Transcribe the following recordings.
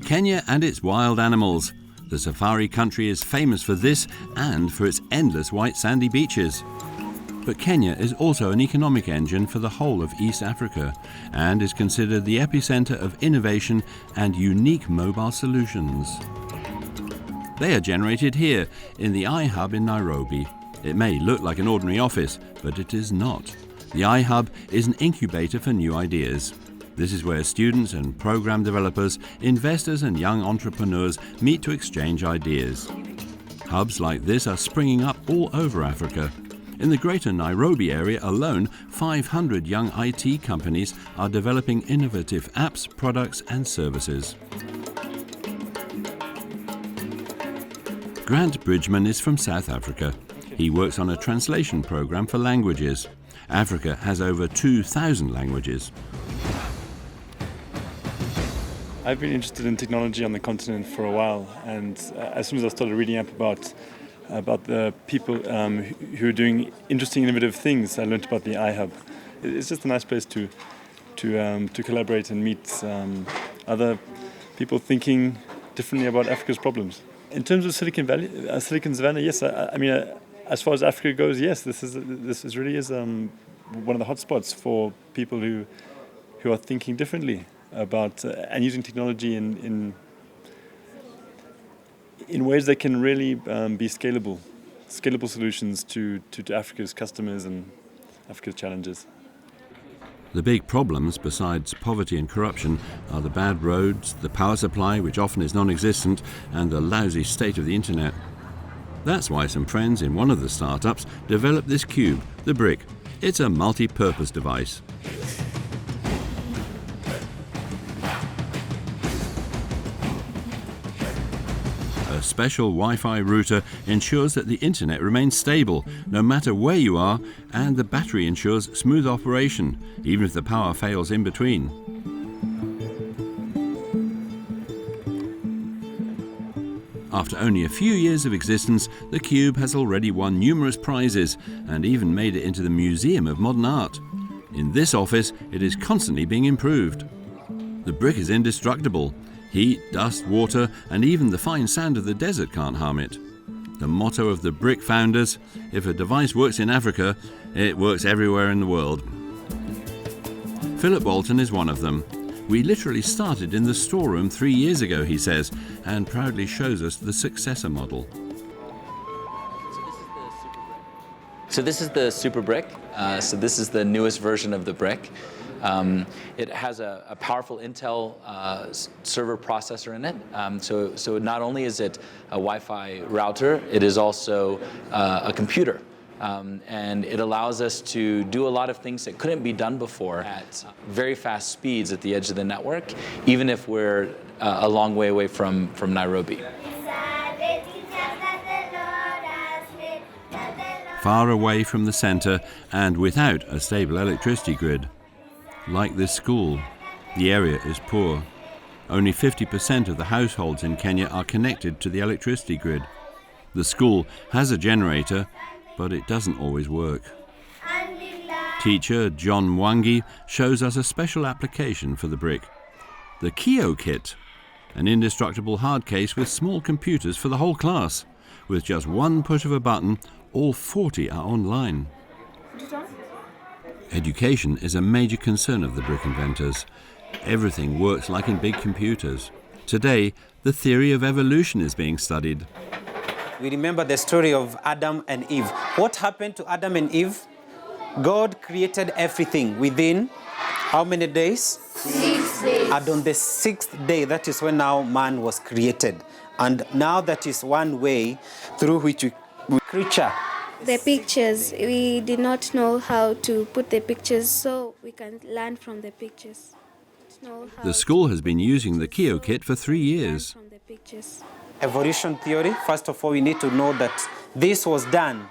Kenya and its wild animals. The safari country is famous for this and for its endless white sandy beaches. But Kenya is also an economic engine for the whole of East Africa and is considered the epicenter of innovation and unique mobile solutions. They are generated here in the iHub in Nairobi. It may look like an ordinary office, but it is not. The iHub is an incubator for new ideas. This is where students and program developers, investors and young entrepreneurs meet to exchange ideas. Hubs like this are springing up all over Africa. In the greater Nairobi area alone, 500 young IT companies are developing innovative apps, products and services. Grant Bridgman is from South Africa. He works on a translation program for languages. Africa has over 2,000 languages. I've been interested in technology on the continent for a while, and as soon as I started reading up about the people who are doing interesting, innovative things, I learned about the iHub. It's just a nice place to collaborate and meet other people thinking differently about Africa's problems. In terms of Silicon Valley, Silicon Savannah, yes. I mean, as far as Africa goes, yes. This really is one of the hotspots for people who are thinking differently about and using technology in ways that can really be scalable solutions to Africa's customers and Africa's challenges. The big problems, besides poverty and corruption, are the bad roads, the power supply, which often is non-existent, and the lousy state of the internet. That's why some friends in one of the startups developed this cube, the brick. It's a multi-purpose device. A special Wi-Fi router ensures that the internet remains stable no matter where you are, and the battery ensures smooth operation, even if the power fails in between. After only a few years of existence, the Cube has already won numerous prizes and even made it into the Museum of Modern Art. In this office, it is constantly being improved. The brick is indestructible. Heat, dust, water, and even the fine sand of the desert can't harm it. The motto of the brick founders: if a device works in Africa, it works everywhere in the world. Philip Walton is one of them. We literally started in the storeroom 3 years ago, he says, and proudly shows us the successor model. So this is the super brick. So this is the newest version of the brick. It has a powerful Intel server processor in it. So not only is it a Wi-Fi router, it is also a computer. And it allows us to do a lot of things that couldn't be done before at very fast speeds at the edge of the network, even if we're a long way away from Nairobi. Far away from the center and without a stable electricity grid. Like this school, the area is poor. Only 50% of the households in Kenya are connected to the electricity grid. The school has a generator, but it doesn't always work. Teacher John Mwangi shows us a special application for the brick. The Kio Kit, an indestructible hard case with small computers for the whole class. With just one push of a button, all 40 are online. Education is a major concern of the brick inventors. Everything works like in big computers. Today, the theory of evolution is being studied. We remember the story of Adam and Eve. What happened to Adam and Eve? God created everything within how many days? 6 days. And on the 6th day, that is when now man was created. And now that is one way through which we creature. The pictures, we did not know how to put the pictures, so we can learn from the pictures. The school has been using the Kio Kit for 3 years. Evolution theory, first of all, we need to know that this was done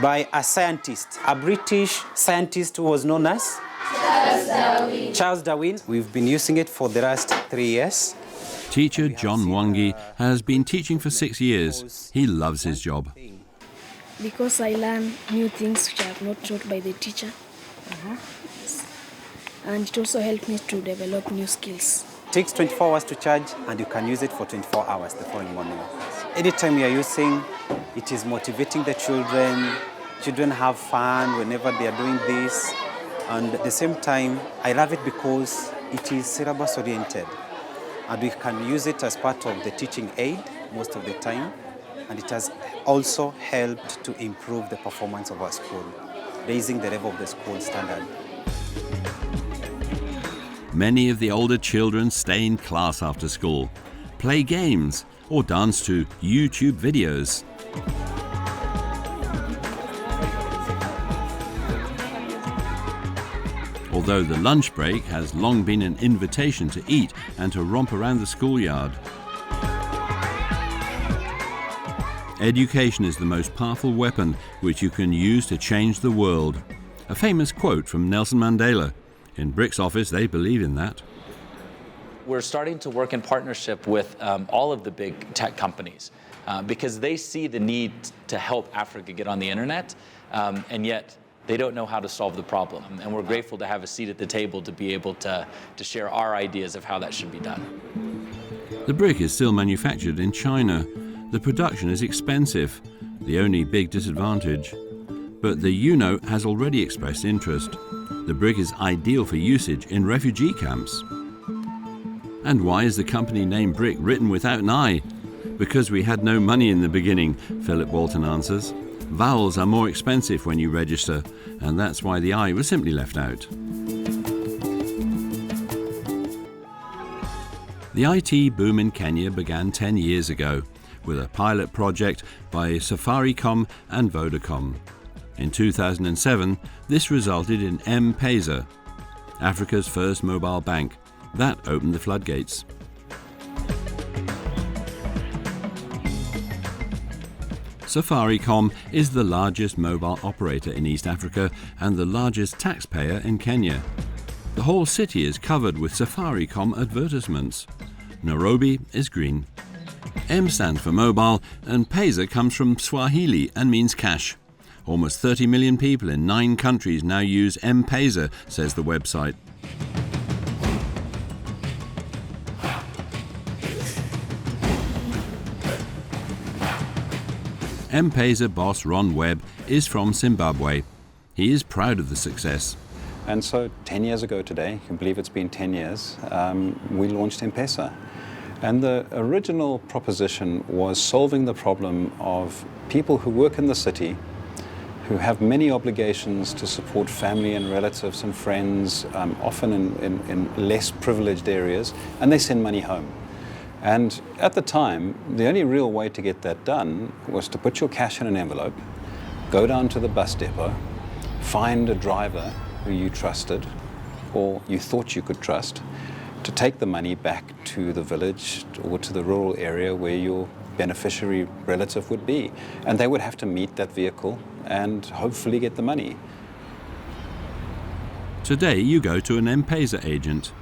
by a scientist, a British scientist who was known as Charles Darwin. We've been using it for the last 3 years. Teacher John Mwangi has been teaching for 6 years. He loves his job. Because I learn new things which I have not taught by the teacher. Yes. And it also helped me to develop new skills. takes 24 hours to charge, and you can use it for 24 hours the following morning. Anytime you're using, it is motivating the children. Children have fun whenever they are doing this. And at the same time, I love it because it is syllabus oriented. And we can use it as part of the teaching aid most of the time. And it has also helped to improve the performance of our school, raising the level of the school standard. Many of the older children stay in class after school, play games, or dance to YouTube videos. Although the lunch break has long been an invitation to eat and to romp around the schoolyard. Education is the most powerful weapon which you can use to change the world. A famous quote from Nelson Mandela. In BRIC's office, they believe in that. We're starting to work in partnership with all of the big tech companies because they see the need to help Africa get on the internet, and yet they don't know how to solve the problem. And we're grateful to have a seat at the table to be able to share our ideas of how that should be done. The brick is still manufactured in China. The production is expensive, the only big disadvantage. But the UNO has already expressed interest. The brick is ideal for usage in refugee camps. And why is the company name BRIC written without an I? Because we had no money in the beginning, Philip Walton answers. Vowels are more expensive when you register, and that's why the I was simply left out. The IT boom in Kenya began 10 years ago with a pilot project by Safaricom and Vodacom. In 2007, this resulted in M-Pesa, Africa's first mobile bank. That opened the floodgates. Safaricom is the largest mobile operator in East Africa and the largest taxpayer in Kenya. The whole city is covered with Safaricom advertisements. Nairobi is green. M stands for mobile, and Pesa comes from Swahili and means cash. Almost 30 million people in 9 countries now use M-Pesa, says the website. M-Pesa boss Ron Webb is from Zimbabwe. He is proud of the success. And so 10 years ago today, you can believe it's been 10 years, we launched M-Pesa. And the original proposition was solving the problem of people who work in the city, who have many obligations to support family and relatives and friends, often in less privileged areas, and they send money home. And at the time, the only real way to get that done was to put your cash in an envelope, go down to the bus depot, find a driver who you trusted or you thought you could trust, to take the money back to the village or to the rural area where your beneficiary relative would be. And they would have to meet that vehicle and hopefully get the money. Today you go to an M-Pesa agent.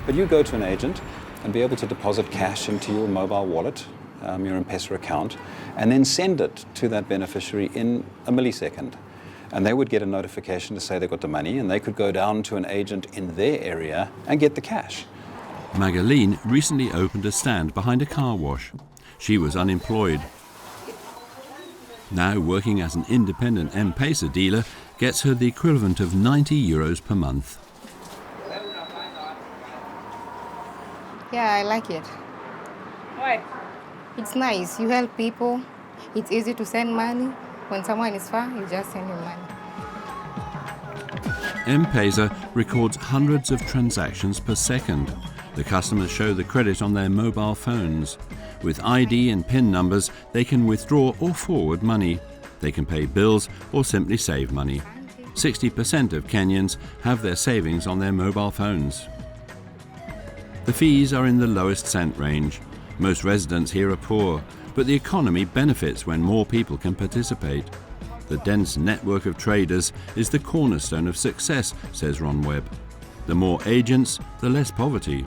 But you go to an agent and be able to deposit cash into your mobile wallet, your M-Pesa account, and then send it to that beneficiary in a millisecond. And they would get a notification to say they got the money, and they could go down to an agent in their area and get the cash. Magdalene recently opened a stand behind a car wash. She was unemployed. Now working as an independent M-Pesa dealer gets her the equivalent of €90 per month. Yeah, I like it. Why? It's nice. You help people. It's easy to send money. When someone is far, you just send him money. M-Pesa records hundreds of transactions per second. The customers show the credit on their mobile phones. With ID and PIN numbers, they can withdraw or forward money. They can pay bills or simply save money. 60% of Kenyans have their savings on their mobile phones. The fees are in the lowest cent range. Most residents here are poor, but the economy benefits when more people can participate. The dense network of traders is the cornerstone of success, says Ron Webb. The more agents, the less poverty.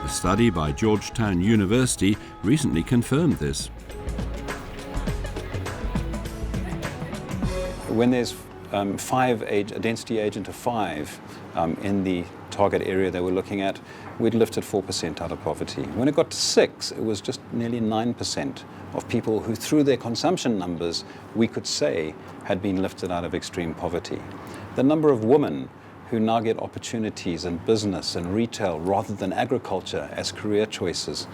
A study by Georgetown University recently confirmed this. When there's a density agent of 5 in the target area they were looking at, we'd lifted 4% out of poverty. When it got to 6, it was just nearly 9% of people who, through their consumption numbers, we could say had been lifted out of extreme poverty. The number of women who now get opportunities in business and retail rather than agriculture as career choices,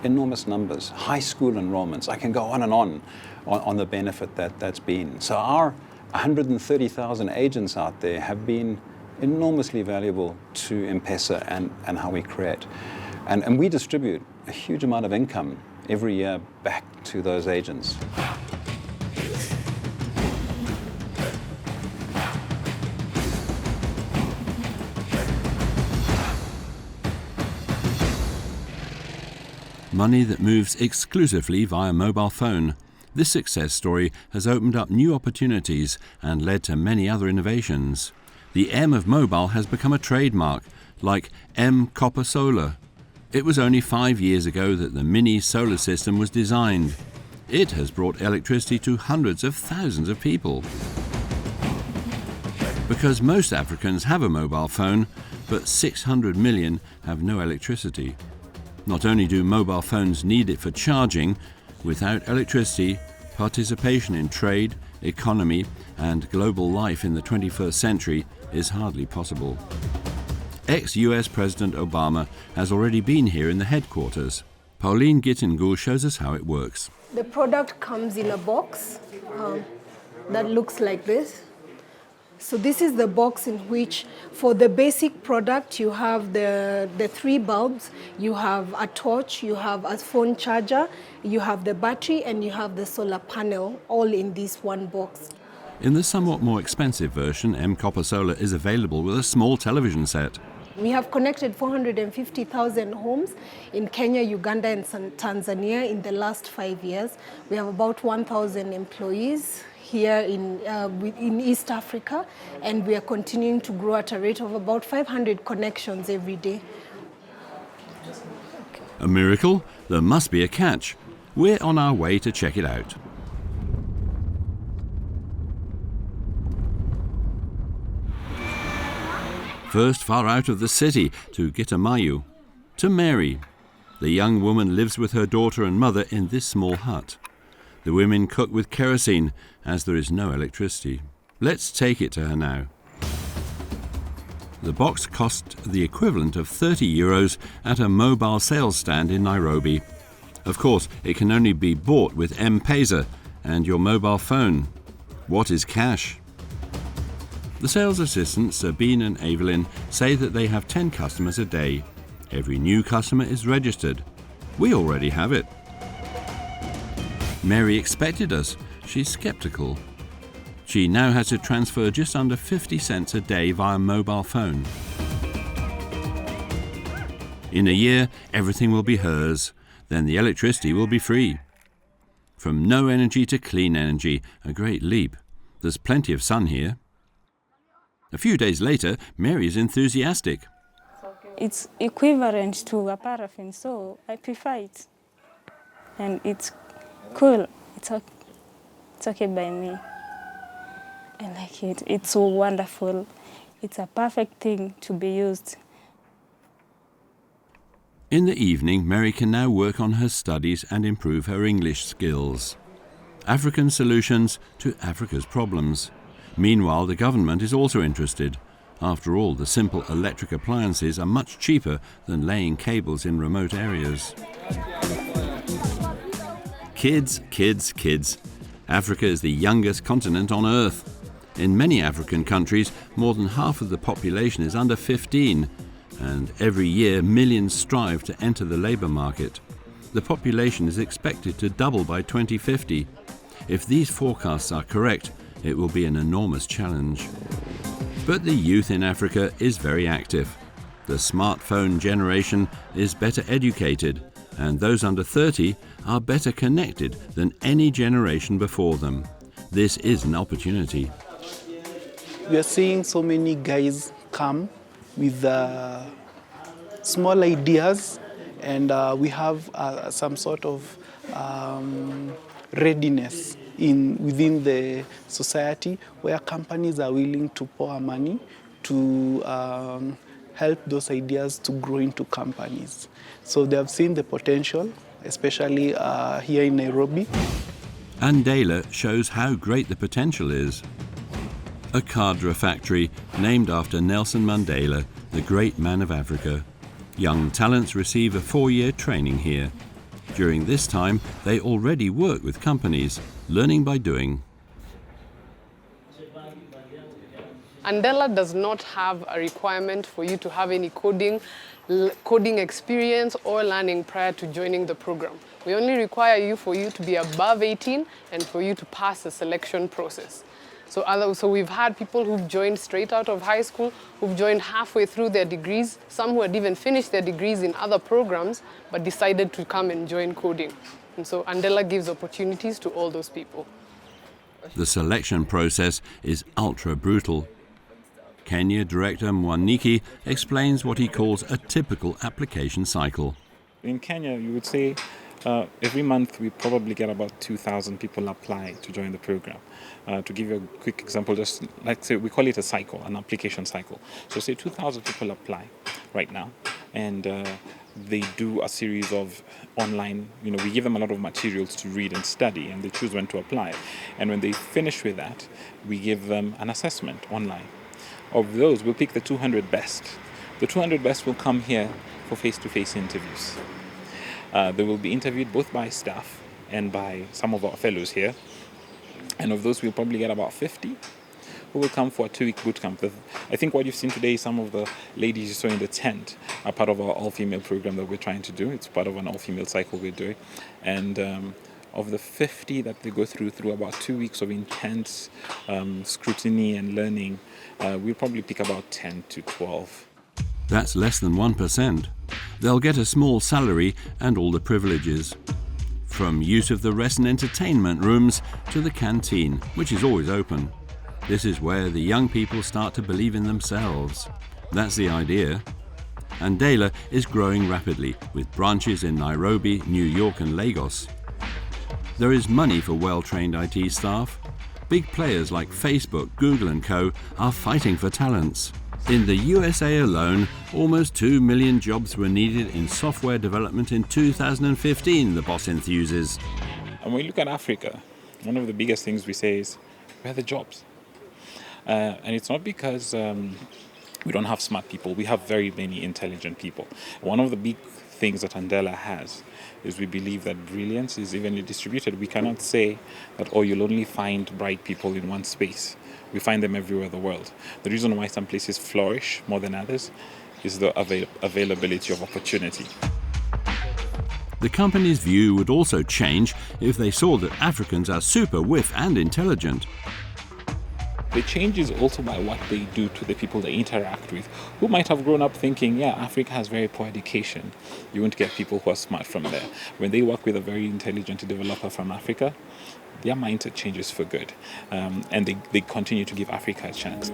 enormous numbers. High school enrollments, I can go on and on the benefit that's been. So our 130,000 agents out there have been enormously valuable to M-Pesa and how we create. And we distribute a huge amount of income every year back to those agents. Money that moves exclusively via mobile phone. This success story has opened up new opportunities and led to many other innovations. The M of mobile has become a trademark, like M Copper Solar. It was only 5 years ago that the mini solar system was designed. It has brought electricity to hundreds of thousands of people. Because most Africans have a mobile phone, but 600 million have no electricity. Not only do mobile phones need it for charging, without electricity, participation in trade, economy, and global life in the 21st century is hardly possible. Ex-US President Obama has already been here in the headquarters. Pauline Gittingul shows us how it works. The product comes in a box that looks like this. So this is the box in which, for the basic product, you have the 3 bulbs, you have a torch, you have a phone charger, you have the battery, and you have the solar panel, all in this one box. In the somewhat more expensive version, M Copper Solar is available with a small television set. We have connected 450,000 homes in Kenya, Uganda, and Tanzania in the last 5 years. We have about 1,000 employees here in East Africa, and we are continuing to grow at a rate of about 500 connections every day. A miracle? There must be a catch. We're on our way to check it out. First, far out of the city, to Gitamayu, to Mary. The young woman lives with her daughter and mother in this small hut. The women cook with kerosene, as there is no electricity. Let's take it to her now. The box cost the equivalent of €30 at a mobile sales stand in Nairobi. Of course, it can only be bought with M-Pesa and your mobile phone. What is cash? The sales assistants, Sabine and Evelyn, say that they have 10 customers a day. Every new customer is registered. We already have it. Mary expected us. She's skeptical. She now has to transfer just under 50 cents a day via mobile phone. In a year, everything will be hers. Then the electricity will be free. From no energy to clean energy, a great leap. There's plenty of sun here. A few days later, Mary is enthusiastic. It's equivalent to a paraffin, so I prefer it. And it's cool. It's okay by me. I like it. It's so wonderful. It's a perfect thing to be used. In the evening, Mary can now work on her studies and improve her English skills. African solutions to Africa's problems. Meanwhile, the government is also interested. After all, the simple electric appliances are much cheaper than laying cables in remote areas. Kids, kids, kids. Africa is the youngest continent on Earth. In many African countries, more than half of the population is under 15, and every year millions strive to enter the labour market. The population is expected to double by 2050. If these forecasts are correct, it will be an enormous challenge. But the youth in Africa is very active. The smartphone generation is better educated, and those under 30 are better connected than any generation before them. This is an opportunity. We are seeing so many guys come with small ideas, and we have some sort of readiness within the society where companies are willing to pour money to help those ideas to grow into companies. So they have seen the potential, especially here in Nairobi. Andela shows how great the potential is. A Cadre factory named after Nelson Mandela, the great man of Africa. Young talents receive a 4-year training here. During this time, they already work with companies, learning by doing. Andela does not have a requirement for you to have any coding experience or learning prior to joining the program. We only require you for you to be above 18 and for you to pass the selection process. So we've had people who've joined straight out of high school, who've joined halfway through their degrees, some who had even finished their degrees in other programs, but decided to come and join coding. And so Andela gives opportunities to all those people. The selection process is ultra brutal. Kenya Director Mwaniki explains what he calls a typical application cycle. In Kenya, you would say every month we probably get about 2,000 people apply to join the program. To give you a quick example, just like say we call it a cycle, an application cycle. So say 2,000 people apply right now, and they do a series of online, we give them a lot of materials to read and study, and they choose when to apply. And when they finish with that, we give them an assessment online. Of those, we'll pick the 200 best. The 200 best will come here for face-to-face interviews. They will be interviewed both by staff and by some of our fellows here. And of those, we'll probably get about 50 who will come for a 2-week boot camp. I think what you've seen today, some of the ladies you saw in the tent are part of our all-female program that we're trying to do. It's part of an all-female cycle we're doing. And of the 50 that they go through about 2 weeks of intense scrutiny and learning, we'll probably pick about 10 to 12. That's less than 1%. They'll get a small salary and all the privileges. From use of the rest and entertainment rooms to the canteen, which is always open. This is where the young people start to believe in themselves. That's the idea. Andela is growing rapidly, with branches in Nairobi, New York and Lagos. There is money for well-trained IT staff. Big players like Facebook, Google and co. are fighting for talents. In the USA alone, almost 2 million jobs were needed in software development in 2015, the boss enthuses. And when we look at Africa, one of the biggest things we say is, where are the jobs? And it's not because we don't have smart people. We have very many intelligent people. One of the big things that Andela has is we believe that brilliance is evenly distributed. We cannot say that, you'll only find bright people in one space. We find them everywhere in the world. The reason why some places flourish more than others is the availability of opportunity. The company's view would also change if they saw that Africans are super whiff and intelligent. The change is also by what they do to the people they interact with, who might have grown up thinking, Africa has very poor education. You won't get people who are smart from there. When they work with a very intelligent developer from Africa, their mindset changes for good, and they continue to give Africa a chance.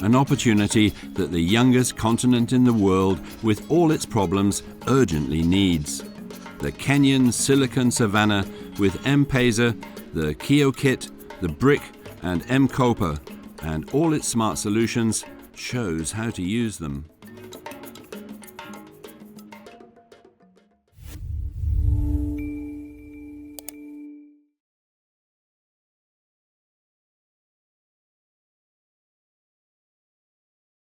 An opportunity that the youngest continent in the world, with all its problems, urgently needs. The Kenyan Silicon Savannah with M-Pesa, the KioKit, the Brick and M-Copa, and all its smart solutions shows how to use them.